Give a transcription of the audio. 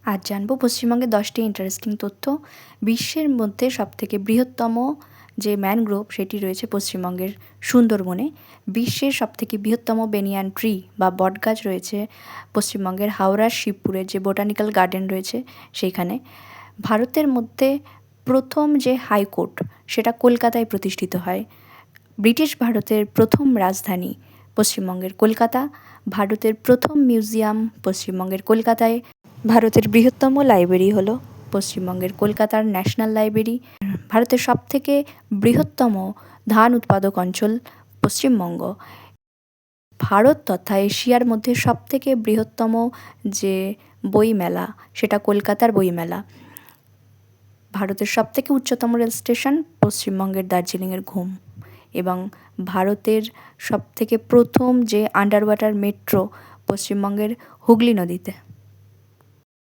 আজ জানবো পশ্চিমবঙ্গের 10টি ইন্টারেস্টিং তথ্য। বিশ্বের মধ্যে সবথেকে বৃহত্তম যে ম্যানগ্রোভ সেটি রয়েছে পশ্চিমবঙ্গের সুন্দরবনে। বিশ্বের সবথেকে বৃহত্তম বেনিয়ান ট্রি বা বটগাছ রয়েছে পশ্চিমবঙ্গের হাওড়ার শিবপুরের যে বোটানিক্যাল গার্ডেন রয়েছে সেইখানে। ভারতের মধ্যে প্রথম যে হাইকোর্ট সেটা কলকাতায় প্রতিষ্ঠিত হয়। ব্রিটিশ ভারতের প্রথম রাজধানী পশ্চিমবঙ্গের কলকাতা। ভারতের প্রথম মিউজিয়াম পশ্চিমবঙ্গের কলকাতায়। ভারতের বৃহত্তম লাইব্রেরি হলো পশ্চিমবঙ্গের কলকাতার ন্যাশনাল লাইব্রেরি। ভারতের সবথেকে বৃহত্তম ধান উৎপাদক অঞ্চল পশ্চিমবঙ্গ। ভারত তথা এশিয়ার মধ্যে সবথেকে বৃহত্তম যে বইমেলা সেটা কলকাতার বইমেলা। ভারতের সবথেকে উচ্চতম রেল স্টেশন পশ্চিমবঙ্গের দার্জিলিংয়ের ঘুম। এবং ভারতের সবথেকে প্রথম যে আন্ডার ওয়াটার মেট্রো পশ্চিমবঙ্গের হুগলি নদীতে।